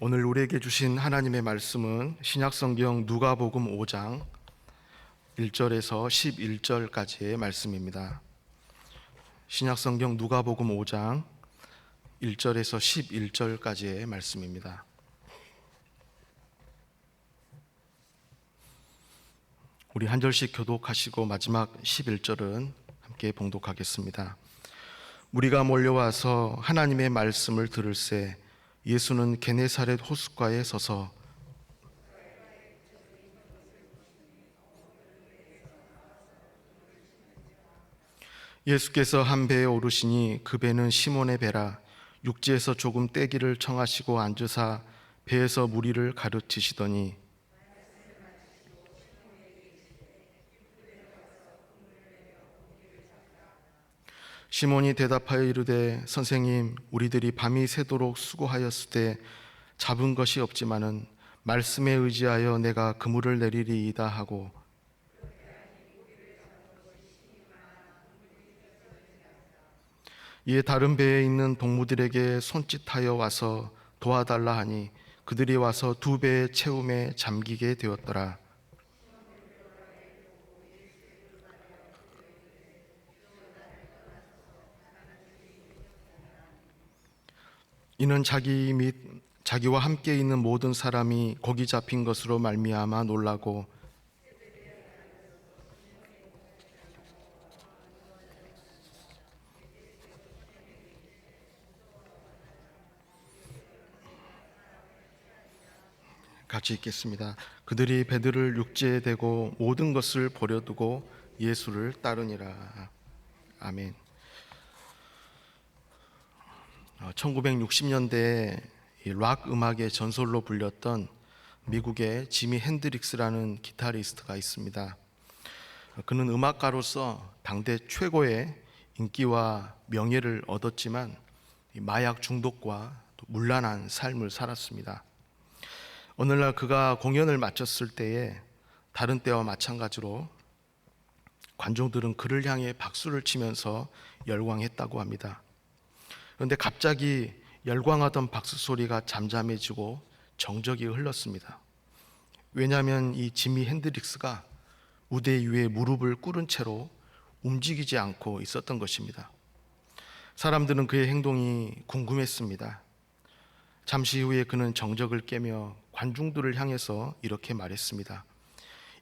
오늘 우리에게 주신 하나님의 말씀은 신약성경 누가복음 5장 1절에서 11절까지의 말씀입니다. 신약성경 누가복음 5장 1절에서 11절까지의 말씀입니다. 우리 한 절씩 교독하시고 마지막 11절은 함께 봉독하겠습니다. 무리가 몰려와서 하나님의 말씀을 들을새 예수는 게네사렛 호숫가에 서서 예수께서 한 배에 오르시니 그 배는 시몬의 배라. 육지에서 조금 떼기를 청하시고 앉으사 배에서 무리를 가르치시더니 시몬이 대답하여 이르되 선생님, 우리들이 밤이 새도록 수고하였으되 잡은 것이 없지만은 말씀에 의지하여 내가 그물을 내리리이다 하고 이에 다른 배에 있는 동무들에게 손짓하여 와서 도와달라 하니 그들이 와서 두 배의 채움에 잠기게 되었더라. 이는 자기 및 자기와 함께 있는 모든 사람이 고기 잡힌 것으로 말미암아 놀라고 같이 읽겠습니다. 그들이 배들을 육지에 대고 모든 것을 버려두고 예수를 따르니라. 아멘. 1960년대에 락 음악의 전설로 불렸던 미국의 지미 핸드릭스라는 기타리스트가 있습니다. 그는 음악가로서 당대 최고의 인기와 명예를 얻었지만 마약 중독과 문란한 삶을 살았습니다. 오늘날 그가 공연을 마쳤을 때에 다른 때와 마찬가지로 관중들은 그를 향해 박수를 치면서 열광했다고 합니다. 그런데 갑자기 열광하던 박수 소리가 잠잠해지고 정적이 흘렀습니다. 왜냐하면 이 지미 핸드릭스가 무대 위에 무릎을 꿇은 채로 움직이지 않고 있었던 것입니다. 사람들은 그의 행동이 궁금했습니다. 잠시 후에 그는 정적을 깨며 관중들을 향해서 이렇게 말했습니다.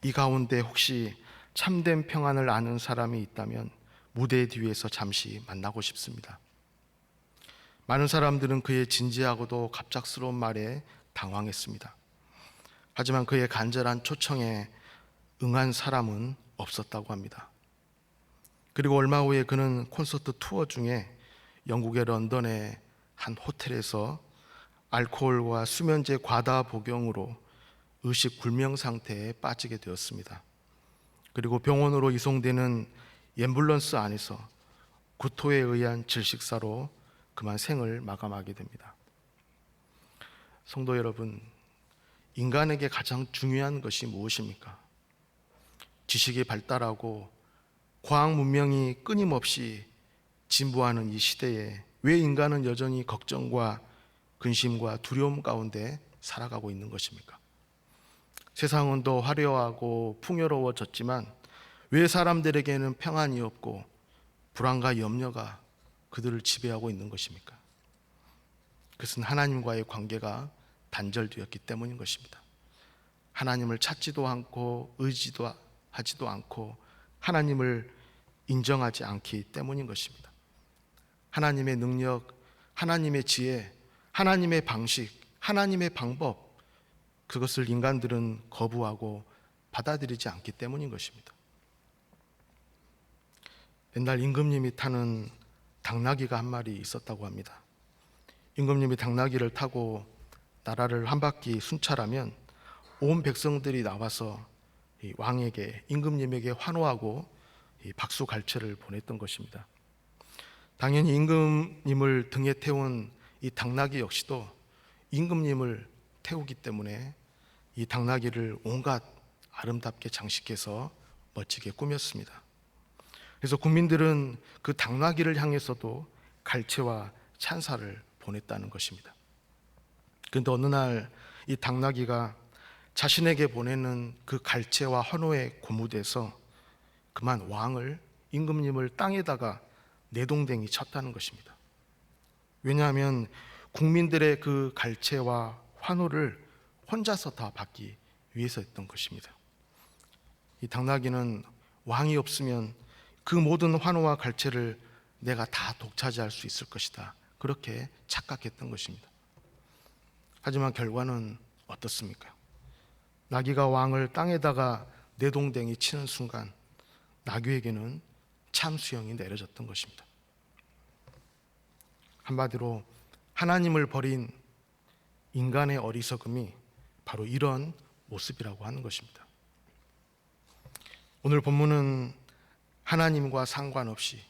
이 가운데 혹시 참된 평안을 아는 사람이 있다면 무대 뒤에서 잠시 만나고 싶습니다. 많은 사람들은 그의 진지하고도 갑작스러운 말에 당황했습니다. 하지만 그의 간절한 초청에 응한 사람은 없었다고 합니다. 그리고 얼마 후에 그는 콘서트 투어 중에 영국의 런던의 한 호텔에서 알코올과 수면제 과다 복용으로 의식 불명 상태에 빠지게 되었습니다. 그리고 병원으로 이송되는 앰뷸런스 안에서 구토에 의한 질식사로 그만 생을 마감하게 됩니다. 성도 여러분, 인간에게 가장 중요한 것이 무엇입니까? 지식이 발달하고 과학 문명이 끊임없이 진보하는 이 시대에 왜 인간은 여전히 걱정과 근심과 두려움 가운데 살아가고 있는 것입니까? 세상은 더 화려하고 풍요로워졌지만 왜 사람들에게는 평안이 없고 불안과 염려가 그들을 지배하고 있는 것입니까? 그것은 하나님과의 관계가 단절되었기 때문인 것입니다. 하나님을 찾지도 않고 의지도 하지도 않고 하나님을 인정하지 않기 때문인 것입니다. 하나님의 능력, 하나님의 지혜, 하나님의 방식, 하나님의 방법, 그것을 인간들은 거부하고 받아들이지 않기 때문인 것입니다. 옛날 임금님이 타는 당나귀가 한 마리 있었다고 합니다. 임금님이 당나귀를 타고 나라를 한 바퀴 순찰하면 온 백성들이 나와서 이 왕에게, 임금님에게 환호하고 이 박수갈채를 보냈던 것입니다. 당연히 임금님을 등에 태운 이 당나귀 역시도 임금님을 태우기 때문에 이 당나귀를 온갖 아름답게 장식해서 멋지게 꾸몄습니다. 그래서 국민들은 그 당나귀를 향해서도 갈채와 찬사를 보냈다는 것입니다. 그런데 어느 날 이 당나귀가 자신에게 보내는 그 갈채와 환호에 고무돼서 그만 왕을, 임금님을 땅에다가 내동댕이 쳤다는 것입니다. 왜냐하면 국민들의 그 갈채와 환호를 혼자서 다 받기 위해서였던 것입니다. 이 당나귀는 왕이 없으면 그 모든 환호와 갈채를 내가 다 독차지할 수 있을 것이다, 그렇게 착각했던 것입니다. 하지만 결과는 어떻습니까? 나귀가 왕을 땅에다가 내동댕이 치는 순간 나귀에게는 참수형이 내려졌던 것입니다. 한마디로 하나님을 버린 인간의 어리석음이 바로 이런 모습이라고 하는 것입니다. 오늘 본문은 하나님과 상관없이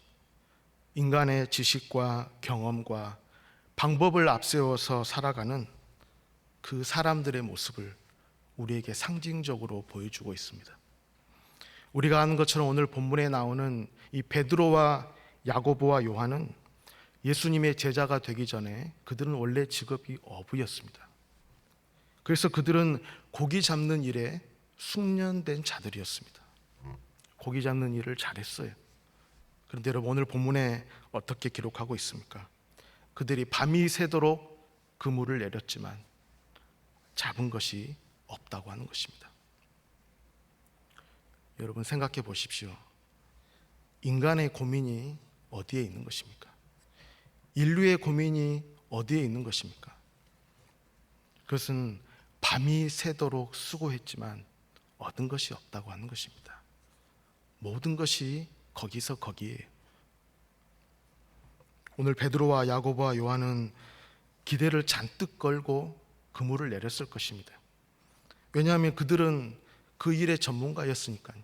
인간의 지식과 경험과 방법을 앞세워서 살아가는 그 사람들의 모습을 우리에게 상징적으로 보여주고 있습니다. 우리가 아는 것처럼 오늘 본문에 나오는 이 베드로와 야고보와 요한은 예수님의 제자가 되기 전에 그들은 원래 직업이 어부였습니다. 그래서 그들은 고기 잡는 일에 숙련된 자들이었습니다. 고기 잡는 일을 잘했어요. 그런데 여러분, 오늘 본문에 어떻게 기록하고 있습니까? 그들이 밤이 새도록 그물을 내렸지만 잡은 것이 없다고 하는 것입니다. 여러분, 생각해 보십시오. 인간의 고민이 어디에 있는 것입니까? 인류의 고민이 어디에 있는 것입니까? 그것은 밤이 새도록 수고했지만 얻은 것이 없다고 하는 것입니다. 모든 것이 거기서 거기에요. 오늘 베드로와 야고보와 요한은 기대를 잔뜩 걸고 그물을 내렸을 것입니다. 왜냐하면 그들은 그 일의 전문가였으니까요.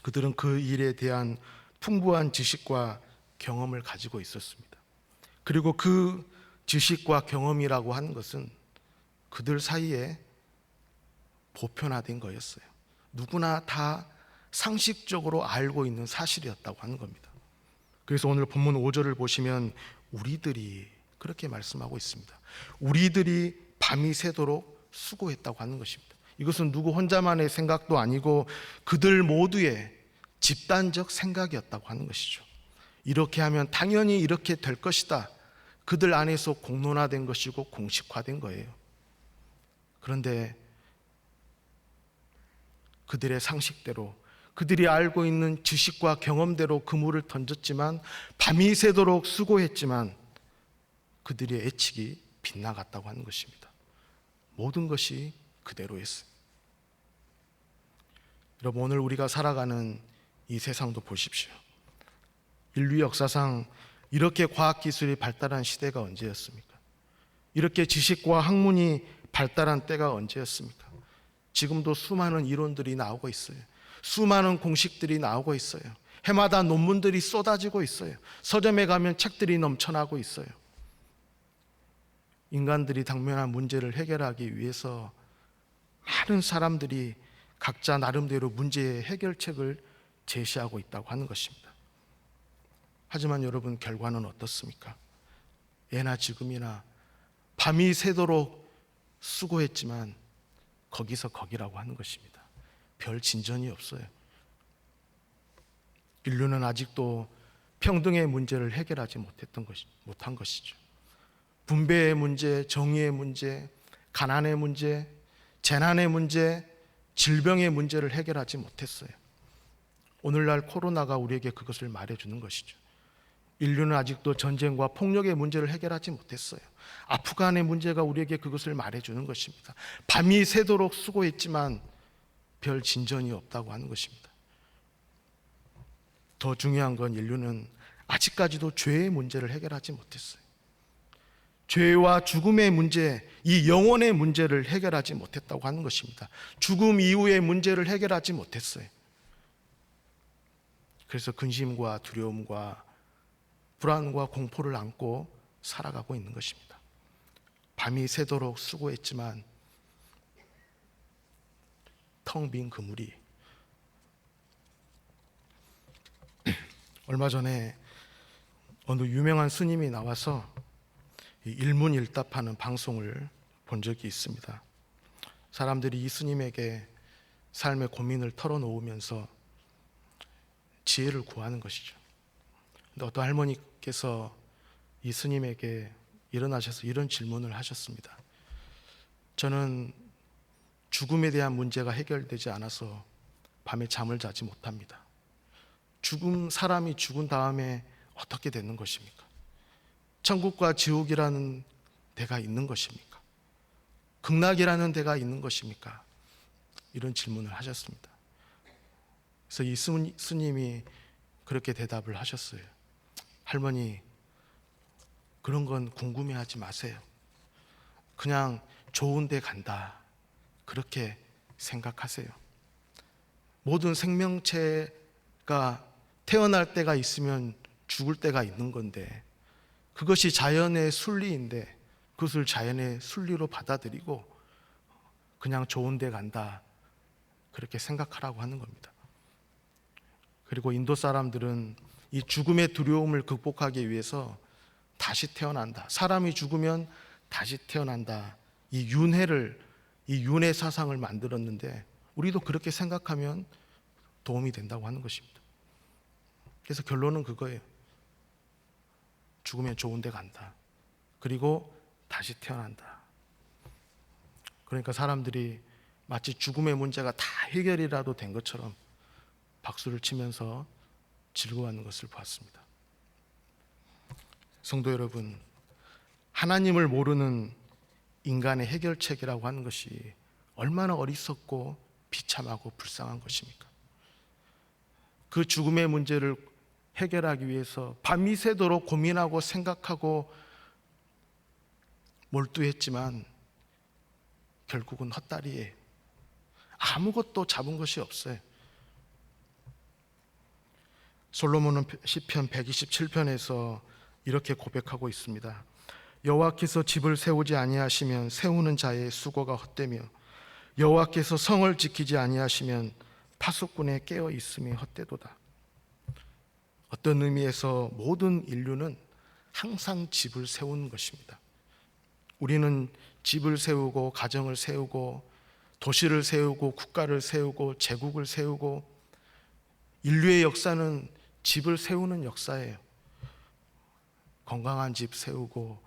그들은 그 일에 대한 풍부한 지식과 경험을 가지고 있었습니다. 그리고 그 지식과 경험이라고 하는 것은 그들 사이에 보편화된 거였어요. 누구나 다 상식적으로 알고 있는 사실이었다고 하는 겁니다. 그래서 오늘 본문 5절을 보시면 우리들이 그렇게 말씀하고 있습니다. 우리들이 밤이 새도록 수고했다고 하는 것입니다. 이것은 누구 혼자만의 생각도 아니고 그들 모두의 집단적 생각이었다고 하는 것이죠. 이렇게 하면 당연히 이렇게 될 것이다, 그들 안에서 공론화된 것이고 공식화된 거예요. 그런데 그들의 상식대로, 그들이 알고 있는 지식과 경험대로 그물을 던졌지만 밤이 새도록 수고했지만 그들의 예측이 빗나갔다고 하는 것입니다. 모든 것이 그대로였어요. 여러분, 오늘 우리가 살아가는 이 세상도 보십시오. 인류 역사상 이렇게 과학기술이 발달한 시대가 언제였습니까? 이렇게 지식과 학문이 발달한 때가 언제였습니까? 지금도 수많은 이론들이 나오고 있어요. 수많은 공식들이 나오고 있어요. 해마다 논문들이 쏟아지고 있어요. 서점에 가면 책들이 넘쳐나고 있어요. 인간들이 당면한 문제를 해결하기 위해서 많은 사람들이 각자 나름대로 문제의 해결책을 제시하고 있다고 하는 것입니다. 하지만 여러분, 결과는 어떻습니까? 예나 지금이나 밤이 새도록 수고했지만 거기서 거기라고 하는 것입니다. 별 진전이 없어요. 인류는 아직도 평등의 문제를 해결하지 못한 것이죠. 분배의 문제, 정의의 문제, 가난의 문제, 재난의 문제, 질병의 문제를 해결하지 못했어요. 오늘날 코로나가 우리에게 그것을 말해주는 것이죠. 인류는 아직도 전쟁과 폭력의 문제를 해결하지 못했어요. 아프간의 문제가 우리에게 그것을 말해주는 것입니다. 밤이 새도록 수고했지만 별 진전이 없다고 하는 것입니다. 더 중요한 건 인류는 아직까지도 죄의 문제를 해결하지 못했어요. 죄와 죽음의 문제, 이 영혼의 문제를 해결하지 못했다고 하는 것입니다. 죽음 이후의 문제를 해결하지 못했어요. 그래서 근심과 두려움과 불안과 공포를 안고 살아가고 있는 것입니다. 밤이 새도록 수고했지만 텅 빈 그물이. 얼마 전에 어느 유명한 스님이 나와서 일문일답하는 방송을 본 적이 있습니다. 사람들이 예수님에게 삶의 고민을 털어놓으면서 지혜를 구하는 것이죠. 근데 어떤 할머니께서 예수님에게 일어나셔서 이런 질문을 하셨습니다. 저는 죽음에 대한 문제가 해결되지 않아서 밤에 잠을 자지 못합니다. 사람이 죽은 다음에 어떻게 되는 것입니까? 천국과 지옥이라는 데가 있는 것입니까? 극락이라는 데가 있는 것입니까? 이런 질문을 하셨습니다. 그래서 예수님이 그렇게 대답을 하셨어요. 할머니, 그런 건 궁금해하지 마세요. 그냥 좋은 데 간다, 그렇게 생각하세요. 모든 생명체가 태어날 때가 있으면 죽을 때가 있는 건데, 그것이 자연의 순리인데 그것을 자연의 순리로 받아들이고 그냥 좋은 데 간다, 그렇게 생각하라고 하는 겁니다. 그리고 인도 사람들은 이 죽음의 두려움을 극복하기 위해서 다시 태어난다, 사람이 죽으면 다시 태어난다, 이 윤회 사상을 만들었는데 우리도 그렇게 생각하면 도움이 된다고 하는 것입니다. 그래서 결론은 그거예요. 죽으면 좋은 데 간다, 그리고 다시 태어난다. 그러니까 사람들이 마치 죽음의 문제가 다 해결이라도 된 것처럼 박수를 치면서 즐거워하는 것을 보았습니다. 성도 여러분, 하나님을 모르는 인간의 해결책이라고 하는 것이 얼마나 어리석고 비참하고 불쌍한 것입니까? 그 죽음의 문제를 해결하기 위해서 밤이 새도록 고민하고 생각하고 몰두했지만 결국은 헛다리에 아무것도 잡은 것이 없어요. 솔로몬은 시편 127편에서 이렇게 고백하고 있습니다. 여호와께서 집을 세우지 아니하시면 세우는 자의 수고가 헛되며 여호와께서 성을 지키지 아니하시면 파수꾼의 깨어 있음이 헛되도다. 어떤 의미에서 모든 인류는 항상 집을 세우는 것입니다. 우리는 집을 세우고 가정을 세우고 도시를 세우고 국가를 세우고 제국을 세우고, 인류의 역사는 집을 세우는 역사예요. 건강한 집 세우고,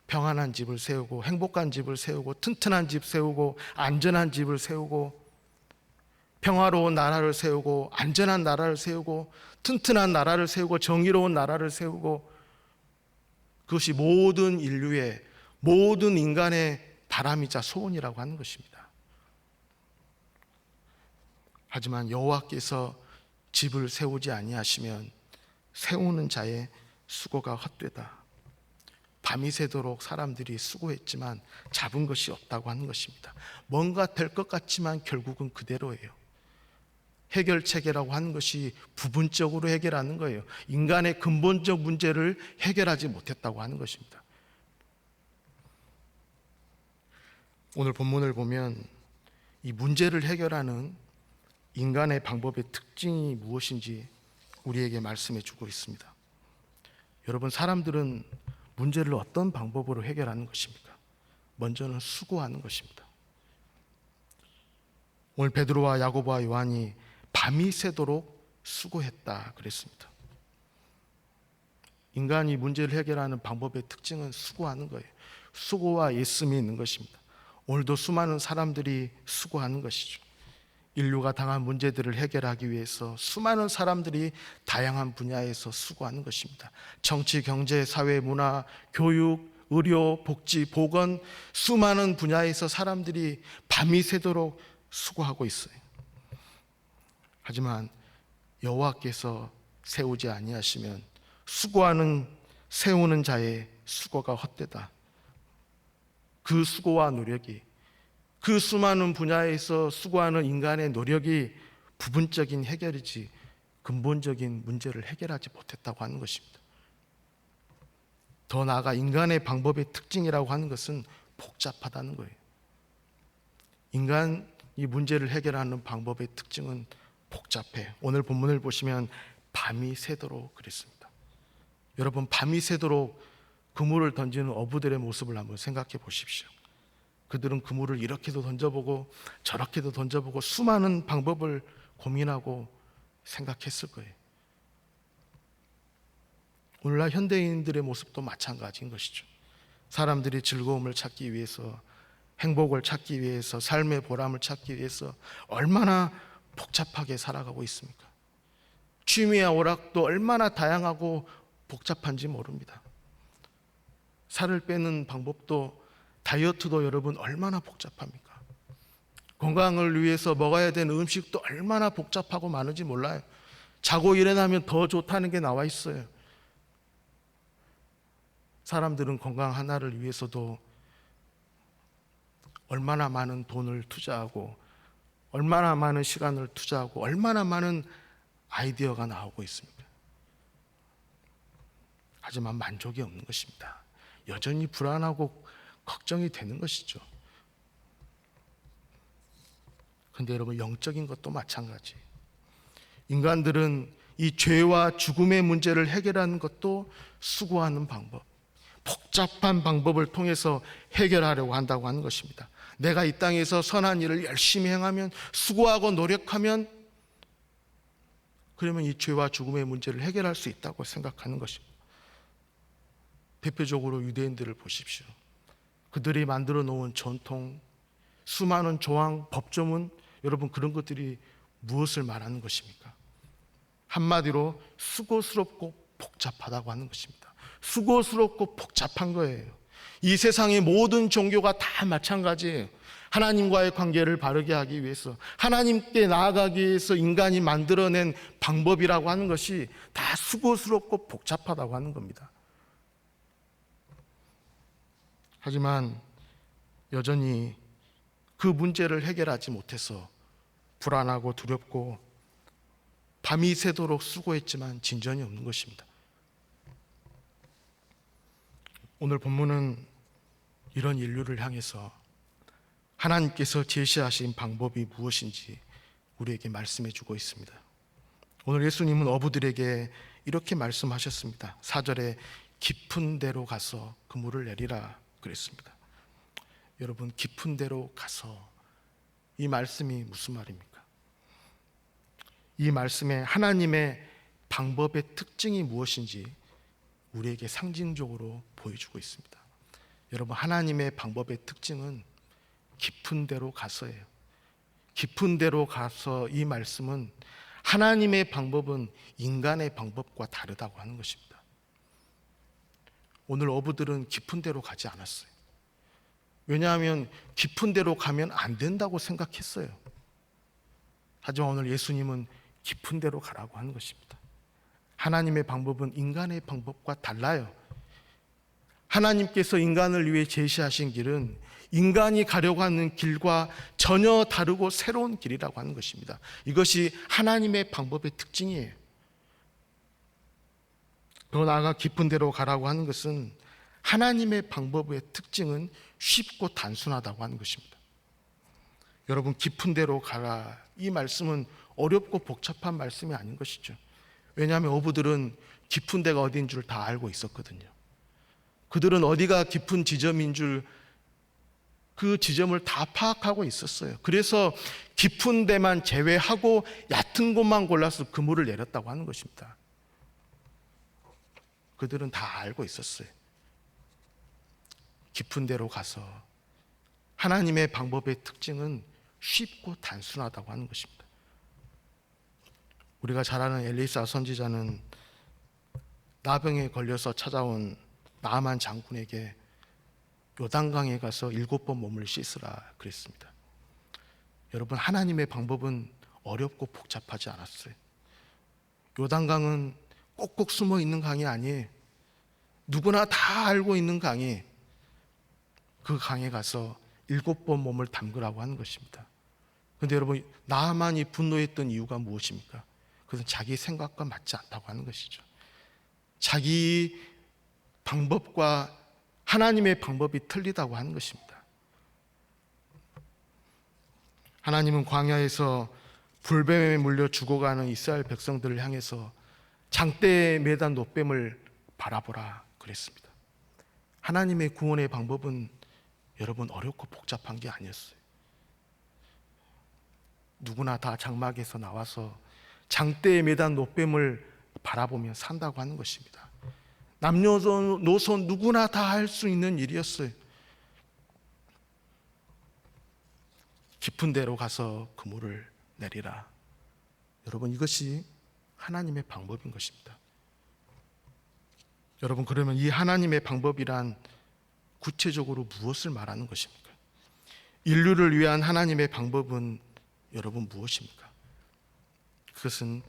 평안한 집을 세우고, 행복한 집을 세우고, 튼튼한 집 세우고, 안전한 집을 세우고, 평화로운 나라를 세우고, 안전한 나라를 세우고, 튼튼한 나라를 세우고, 정의로운 나라를 세우고, 그것이 모든 인류의, 모든 인간의 바람이자 소원이라고 하는 것입니다. 하지만 여호와께서 집을 세우지 아니하시면 세우는 자의 수고가 헛되다. 밤이 새도록 사람들이 수고했지만 잡은 것이 없다고 하는 것입니다. 뭔가 될 것 같지만 결국은 그대로예요. 해결책이라고 하는 것이 부분적으로 해결하는 거예요. 인간의 근본적 문제를 해결하지 못했다고 하는 것입니다. 오늘 본문을 보면 이 문제를 해결하는 인간의 방법의 특징이 무엇인지 우리에게 말씀해 주고 있습니다. 여러분, 사람들은 문제를 어떤 방법으로 해결하는 것입니까? 먼저는 수고하는 것입니다. 오늘 베드로와 야고보와 요한이 밤이 새도록 수고했다 그랬습니다. 인간이 문제를 해결하는 방법의 특징은 수고하는 거예요. 수고와 애씀이 있는 것입니다. 오늘도 수많은 사람들이 수고하는 것이죠. 인류가 당한 문제들을 해결하기 위해서 수많은 사람들이 다양한 분야에서 수고하는 것입니다. 정치, 경제, 사회, 문화, 교육, 의료, 복지, 보건, 수많은 분야에서 사람들이 밤이 새도록 수고하고 있어요. 하지만 여호와께서 세우지 아니하시면 세우는 자의 수고가 헛되다. 그 수고와 노력이, 그 수많은 분야에서 수고하는 인간의 노력이 부분적인 해결이지 근본적인 문제를 해결하지 못했다고 하는 것입니다. 더 나아가 인간의 방법의 특징이라고 하는 것은 복잡하다는 거예요. 인간이 문제를 해결하는 방법의 특징은 복잡해. 오늘 본문을 보시면 밤이 새도록 그랬습니다. 여러분, 밤이 새도록 그물을 던지는 어부들의 모습을 한번 생각해 보십시오. 그들은 그물을 이렇게도 던져보고 저렇게도 던져보고 수많은 방법을 고민하고 생각했을 거예요. 오늘날 현대인들의 모습도 마찬가지인 것이죠. 사람들이 즐거움을 찾기 위해서, 행복을 찾기 위해서, 삶의 보람을 찾기 위해서 얼마나 복잡하게 살아가고 있습니까? 취미와 오락도 얼마나 다양하고 복잡한지 모릅니다. 살을 빼는 방법도, 다이어트도 여러분 얼마나 복잡합니까? 건강을 위해서 먹어야 되는 음식도 얼마나 복잡하고 많은지 몰라요. 자고 일어나면 더 좋다는 게 나와 있어요. 사람들은 건강 하나를 위해서도 얼마나 많은 돈을 투자하고 얼마나 많은 시간을 투자하고 얼마나 많은 아이디어가 나오고 있습니다. 하지만 만족이 없는 것입니다. 여전히 불안하고 걱정이 되는 것이죠. 그런데 여러분, 영적인 것도 마찬가지. 인간들은 이 죄와 죽음의 문제를 해결하는 것도 수고하는 방법, 복잡한 방법을 통해서 해결하려고 한다고 하는 것입니다. 내가 이 땅에서 선한 일을 열심히 행하면, 수고하고 노력하면, 그러면 이 죄와 죽음의 문제를 해결할 수 있다고 생각하는 것입니다. 대표적으로 유대인들을 보십시오. 그들이 만들어 놓은 전통, 수많은 조항, 법조문, 여러분, 그런 것들이 무엇을 말하는 것입니까? 한마디로 수고스럽고 복잡하다고 하는 것입니다. 수고스럽고 복잡한 거예요. 이 세상의 모든 종교가 다 마찬가지예요. 하나님과의 관계를 바르게 하기 위해서, 하나님께 나아가기 위해서 인간이 만들어낸 방법이라고 하는 것이 다 수고스럽고 복잡하다고 하는 겁니다. 하지만 여전히 그 문제를 해결하지 못해서 불안하고 두렵고 밤이 새도록 수고했지만 진전이 없는 것입니다. 오늘 본문은 이런 인류를 향해서 하나님께서 제시하신 방법이 무엇인지 우리에게 말씀해 주고 있습니다. 오늘 예수님은 어부들에게 이렇게 말씀하셨습니다. 4절에 깊은 데로 가서 그물을 내리라 그랬습니다. 여러분, 깊은 데로 가서, 이 말씀이 무슨 말입니까? 이 말씀에 하나님의 방법의 특징이 무엇인지 우리에게 상징적으로 보여주고 있습니다. 여러분, 하나님의 방법의 특징은 깊은 데로 가서예요. 깊은 데로 가서, 이 말씀은 하나님의 방법은 인간의 방법과 다르다고 하는 것입니다. 오늘 어부들은 깊은 데로 가지 않았어요. 왜냐하면 깊은 데로 가면 안 된다고 생각했어요. 하지만 오늘 예수님은 깊은 데로 가라고 하는 것입니다. 하나님의 방법은 인간의 방법과 달라요. 하나님께서 인간을 위해 제시하신 길은 인간이 가려고 하는 길과 전혀 다르고 새로운 길이라고 하는 것입니다. 이것이 하나님의 방법의 특징이에요. 더 나아가 깊은 데로 가라고 하는 것은 하나님의 방법의 특징은 쉽고 단순하다고 하는 것입니다. 여러분, 깊은 데로 가라, 이 말씀은 어렵고 복잡한 말씀이 아닌 것이죠. 왜냐하면 어부들은 깊은 데가 어디인 줄 다 알고 있었거든요. 그들은 어디가 깊은 지점인 줄, 그 지점을 다 파악하고 있었어요. 그래서 깊은 데만 제외하고 얕은 곳만 골라서 그물을 내렸다고 하는 것입니다. 그들은 다 알고 있었어요. 깊은 데로 가서, 하나님의 방법의 특징은 쉽고 단순하다고 하는 것입니다. 우리가 잘 아는 엘리사 선지자는 나병에 걸려서 찾아온 나아만 장군에게 요단강에 가서 7번 몸을 씻으라 그랬습니다. 여러분, 하나님의 방법은 어렵고 복잡하지 않았어요. 요단강은 꼭꼭 숨어 있는 강이 아니에요. 누구나 다 알고 있는 강이, 그 강에 가서 7번 몸을 담그라고 하는 것입니다. 그런데 여러분, 나아만이 분노했던 이유가 무엇입니까? 그것은 자기 생각과 맞지 않다고 하는 것이죠. 자기 방법과 하나님의 방법이 틀리다고 하는 것입니다. 하나님은 광야에서 불뱀에 물려 죽어가는 이스라엘 백성들을 향해서 장대에 매단 노뱀을 바라보라 그랬습니다. 하나님의 구원의 방법은 여러분 어렵고 복잡한 게 아니었어요. 누구나 다 장막에서 나와서 장대에 매단 노뱀을 바라보며 산다고 하는 것입니다. 남녀노소 누구나 다 할 수 있는 일이었어요. 깊은 데로 가서 그물을 내리라. 여러분, 이것이 하나님의 방법인 것입니다. 여러분, 그러면 이 하나님의 방법이란 구체적으로 무엇을 말하는 것입니까? 인류를 위한 하나님의 방법은 여러분 무엇입니까? 그것은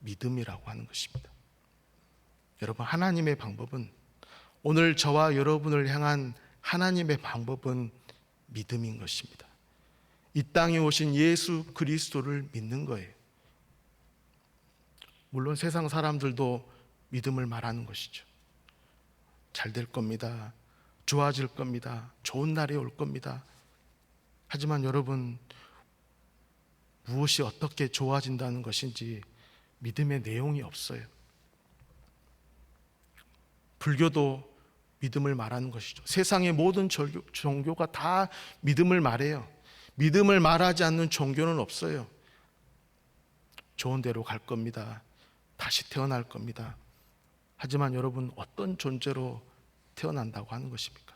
믿음이라고 하는 것입니다. 여러분, 하나님의 방법은, 오늘 저와 여러분을 향한 하나님의 방법은 믿음인 것입니다. 이 땅에 오신 예수 그리스도를 믿는 거예요. 물론 세상 사람들도 믿음을 말하는 것이죠. 잘 될 겁니다. 좋아질 겁니다. 좋은 날이 올 겁니다. 하지만 여러분, 무엇이 어떻게 좋아진다는 것인지 믿음의 내용이 없어요. 불교도 믿음을 말하는 것이죠. 세상의 모든 종교가 다 믿음을 말해요. 믿음을 말하지 않는 종교는 없어요. 좋은 데로 갈 겁니다. 다시 태어날 겁니다. 하지만 여러분, 어떤 존재로 태어난다고 하는 것입니까?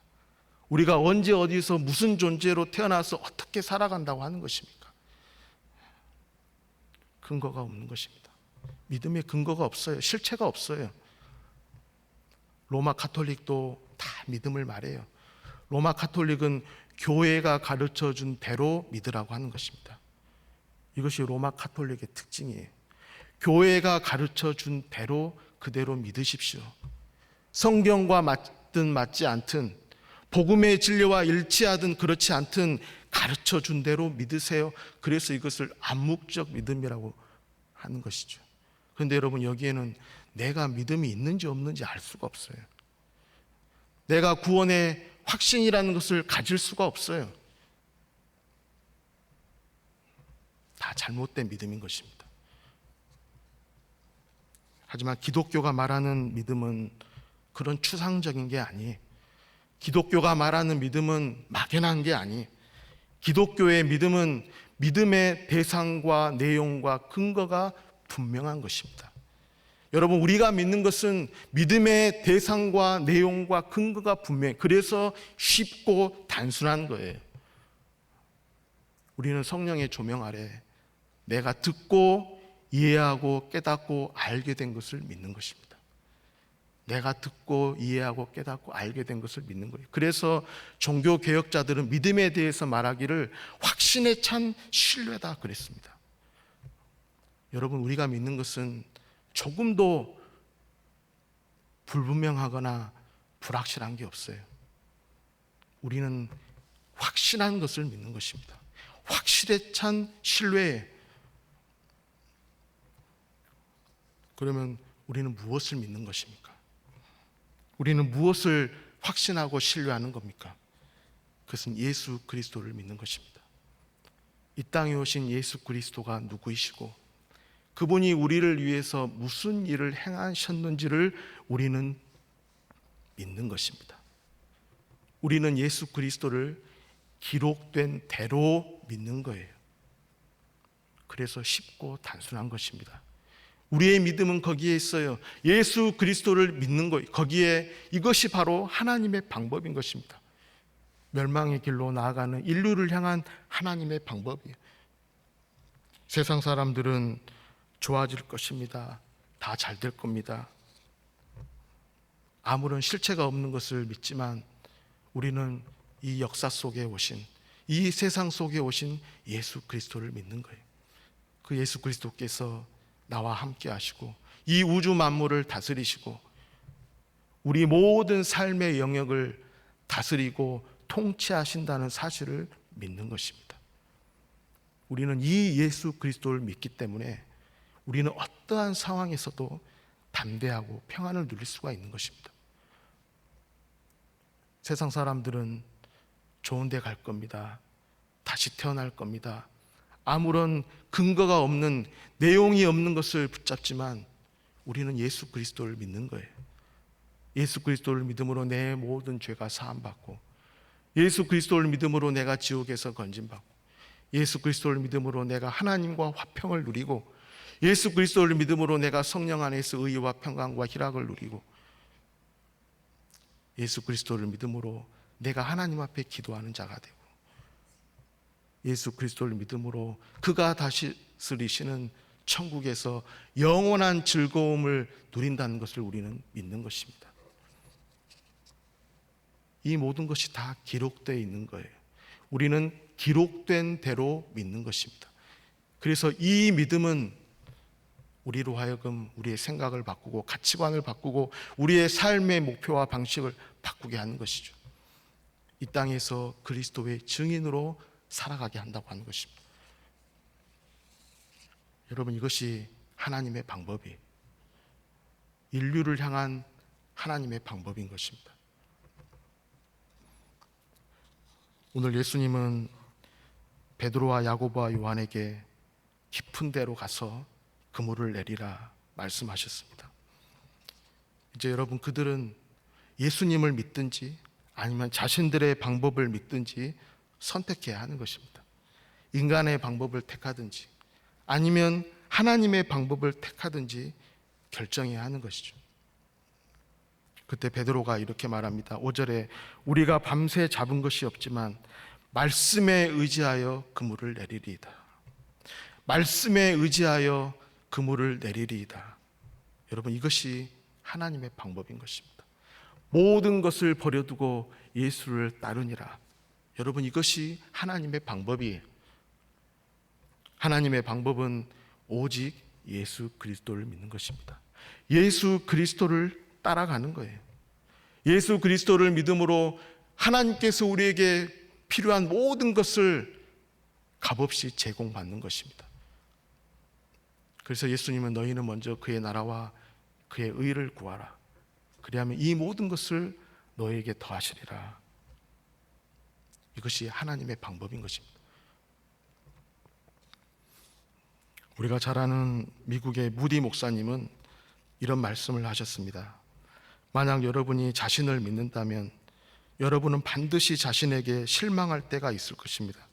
우리가 언제 어디서 무슨 존재로 태어나서 어떻게 살아간다고 하는 것입니까? 근거가 없는 것입니다. 믿음의 근거가 없어요. 실체가 없어요. 로마 가톨릭도 다 믿음을 말해요. 로마 가톨릭은 교회가 가르쳐준 대로 믿으라고 하는 것입니다. 이것이 로마 가톨릭의 특징이에요. 교회가 가르쳐준 대로 그대로 믿으십시오. 성경과 맞든 맞지 않든, 복음의 진리와 일치하든 그렇지 않든 가르쳐준 대로 믿으세요. 그래서 이것을 암묵적 믿음이라고 하는 것이죠. 그런데 여러분, 여기에는 내가 믿음이 있는지 없는지 알 수가 없어요. 내가 구원의 확신이라는 것을 가질 수가 없어요. 다 잘못된 믿음인 것입니다. 하지만 기독교가 말하는 믿음은 그런 추상적인 게 아니에요. 기독교가 말하는 믿음은 막연한 게 아니에요. 기독교의 믿음은 믿음의 대상과 내용과 근거가 분명한 것입니다. 여러분, 우리가 믿는 것은 믿음의 대상과 내용과 근거가 분명해. 그래서 쉽고 단순한 거예요. 우리는 성령의 조명 아래 내가 듣고 이해하고 깨닫고 알게 된 것을 믿는 것입니다. 내가 듣고 이해하고 깨닫고 알게 된 것을 믿는 거예요. 그래서 종교 개혁자들은 믿음에 대해서 말하기를 확신에 찬 신뢰다 그랬습니다. 여러분, 우리가 믿는 것은 조금도 불분명하거나 불확실한 게 없어요. 우리는 확신한 것을 믿는 것입니다. 확실에 찬 신뢰에. 그러면 우리는 무엇을 믿는 것입니까? 우리는 무엇을 확신하고 신뢰하는 겁니까? 그것은 예수 그리스도를 믿는 것입니다. 이 땅에 오신 예수 그리스도가 누구이시고 그분이 우리를 위해서 무슨 일을 행하셨는지를 우리는 믿는 것입니다. 우리는 예수 그리스도를 기록된 대로 믿는 거예요. 그래서 쉽고 단순한 것입니다. 우리의 믿음은 거기에 있어요. 예수 그리스도를 믿는 것, 거기에 이것이 바로 하나님의 방법인 것입니다. 멸망의 길로 나아가는 인류를 향한 하나님의 방법이에요. 세상 사람들은 좋아질 것입니다. 다 잘 될 겁니다. 아무런 실체가 없는 것을 믿지만 우리는 이 역사 속에 오신, 이 세상 속에 오신 예수 그리스도를 믿는 거예요. 그 예수 그리스도께서 나와 함께 하시고 이 우주 만물을 다스리시고 우리 모든 삶의 영역을 다스리고 통치하신다는 사실을 믿는 것입니다. 우리는 이 예수 그리스도를 믿기 때문에 우리는 어떠한 상황에서도 담대하고 평안을 누릴 수가 있는 것입니다. 세상 사람들은 좋은 데 갈 겁니다. 다시 태어날 겁니다. 아무런 근거가 없는, 내용이 없는 것을 붙잡지만 우리는 예수 그리스도를 믿는 거예요. 예수 그리스도를 믿음으로 내 모든 죄가 사함받고, 예수 그리스도를 믿음으로 내가 지옥에서 건짐받고, 예수 그리스도를 믿음으로 내가 하나님과 화평을 누리고, 예수 그리스도를 믿음으로 내가 성령 안에서 의와 평강과 희락을 누리고, 예수 그리스도를 믿음으로 내가 하나님 앞에 기도하는 자가 되고, 예수 그리스도를 믿음으로 그가 다스리시는 천국에서 영원한 즐거움을 누린다는 것을 우리는 믿는 것입니다. 이 모든 것이 다 기록되어 있는 거예요. 우리는 기록된 대로 믿는 것입니다. 그래서 이 믿음은 우리로 하여금 우리의 생각을 바꾸고 가치관을 바꾸고 우리의 삶의 목표와 방식을 바꾸게 하는 것이죠. 이 땅에서 그리스도의 증인으로 살아가게 한다고 하는 것입니다. 여러분, 이것이 하나님의 방법이에요. 인류를 향한 하나님의 방법인 것입니다. 오늘 예수님은 베드로와 야고보와 요한에게 깊은 데로 가서 그물을 내리라 말씀하셨습니다. 이제 여러분, 그들은 예수님을 믿든지 아니면 자신들의 방법을 믿든지 선택해야 하는 것입니다. 인간의 방법을 택하든지 아니면 하나님의 방법을 택하든지 결정해야 하는 것이죠. 그때 베드로가 이렇게 말합니다. 5절에 우리가 밤새 잡은 것이 없지만 말씀에 의지하여 그물을 내리리이다. 말씀에 의지하여 그물을 내리리이다. 여러분, 이것이 하나님의 방법인 것입니다. 모든 것을 버려두고 예수를 따르니라. 여러분, 이것이 하나님의 방법이에요. 하나님의 방법은 오직 예수 그리스도를 믿는 것입니다. 예수 그리스도를 따라가는 거예요. 예수 그리스도를 믿음으로 하나님께서 우리에게 필요한 모든 것을 값없이 제공받는 것입니다. 그래서 예수님은 너희는 먼저 그의 나라와 그의 의를 구하라. 그리하면 이 모든 것을 너희에게 더하시리라. 이것이 하나님의 방법인 것입니다. 우리가 잘 아는 미국의 무디 목사님은 이런 말씀을 하셨습니다. 만약 여러분이 자신을 믿는다면 여러분은 반드시 자신에게 실망할 때가 있을 것입니다.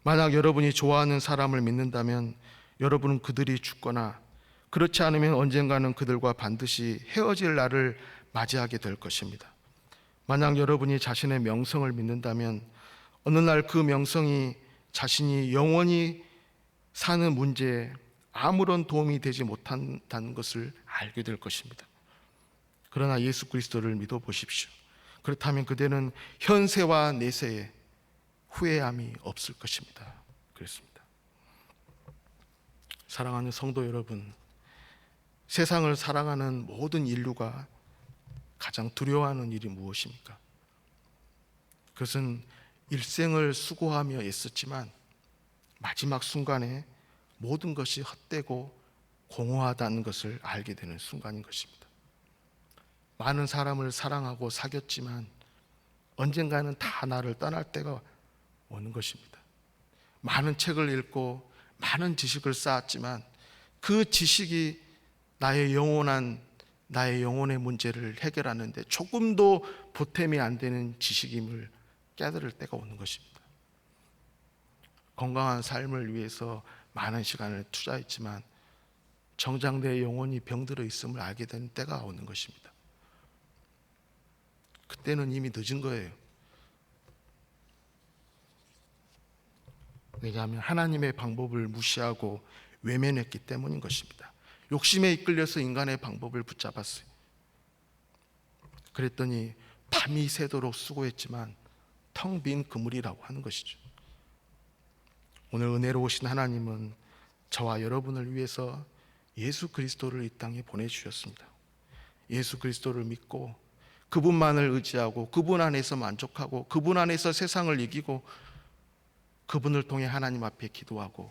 만약 여러분이 좋아하는 사람을 믿는다면 여러분은 그들이 죽거나 그렇지 않으면 언젠가는 그들과 반드시 헤어질 날을 맞이하게 될 것입니다. 만약 여러분이 자신의 명성을 믿는다면 어느 날 그 명성이 자신이 영원히 사는 문제에 아무런 도움이 되지 못한다는 것을 알게 될 것입니다. 그러나 예수 그리스도를 믿어 보십시오. 그렇다면 그대는 현세와 내세에 후회함이 없을 것입니다. 그렇습니다. 사랑하는 성도 여러분, 세상을 살아가는 모든 인류가 가장 두려워하는 일이 무엇입니까? 그것은 일생을 수고하며 애썼지만 마지막 순간에 모든 것이 헛되고 공허하다는 것을 알게 되는 순간인 것입니다. 많은 사람을 사랑하고 사귀었지만 언젠가는 다 나를 떠날 때가 오는 것입니다. 많은 책을 읽고 많은 지식을 쌓았지만 그 지식이 나의 영혼의 문제를 해결하는데 조금도 보탬이 안 되는 지식임을 깨달을 때가 오는 것입니다. 건강한 삶을 위해서 많은 시간을 투자했지만 정작 내 영혼이 병들어 있음을 알게 되는 때가 오는 것입니다. 그때는 이미 늦은 거예요. 왜냐하면 하나님의 방법을 무시하고 외면했기 때문인 것입니다. 욕심에 이끌려서 인간의 방법을 붙잡았어요. 그랬더니 밤이 새도록 수고했지만 텅 빈 그물이라고 하는 것이죠. 오늘 은혜로우신 하나님은 저와 여러분을 위해서 예수 그리스도를 이 땅에 보내주셨습니다. 예수 그리스도를 믿고 그분만을 의지하고 그분 안에서 만족하고 그분 안에서 세상을 이기고 그분을 통해 하나님 앞에 기도하고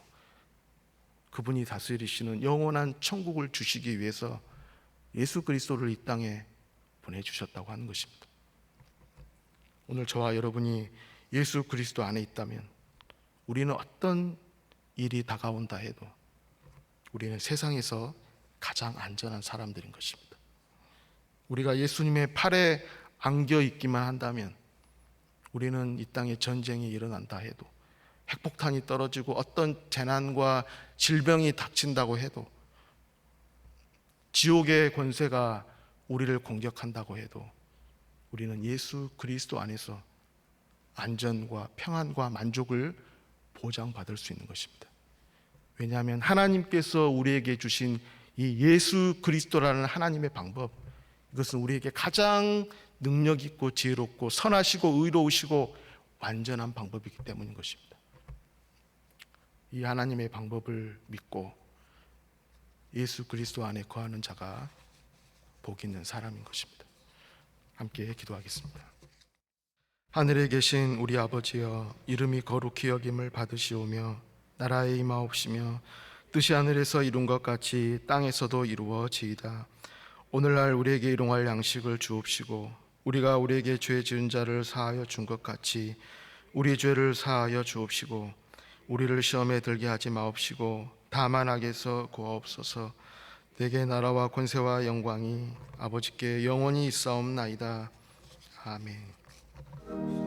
그분이 다스리시는 영원한 천국을 주시기 위해서 예수 그리스도를 이 땅에 보내주셨다고 하는 것입니다. 오늘 저와 여러분이 예수 그리스도 안에 있다면 우리는 어떤 일이 다가온다 해도 우리는 세상에서 가장 안전한 사람들인 것입니다. 우리가 예수님의 팔에 안겨 있기만 한다면, 우리는 이 땅에 전쟁이 일어난다 해도, 핵폭탄이 떨어지고 어떤 재난과 질병이 닥친다고 해도, 지옥의 권세가 우리를 공격한다고 해도, 우리는 예수 그리스도 안에서 안전과 평안과 만족을 보장받을 수 있는 것입니다. 왜냐하면 하나님께서 우리에게 주신 이 예수 그리스도라는 하나님의 방법, 이것은 우리에게 가장 능력 있고 지혜롭고 선하시고 의로우시고 완전한 방법이기 때문인 것입니다. 이 하나님의 방법을 믿고 예수 그리스도 안에 거하는 자가 복 있는 사람인 것입니다. 함께 기도하겠습니다. 하늘에 계신 우리 아버지여, 이름이 거룩히 여김을 받으시오며 나라에 임하옵시며 뜻이 하늘에서 이룬 것 같이 땅에서도 이루어지이다. 오늘날 우리에게 일용할 양식을 주옵시고 우리가 우리에게 죄 지은 자를 사하여 준 것 같이 우리 죄를 사하여 주옵시고 우리를 시험에 들게 하지 마옵시고 다만 악에서 구하옵소서. 내게 나라와 권세와 영광이 아버지께 영원히 있사옵나이다. 아멘.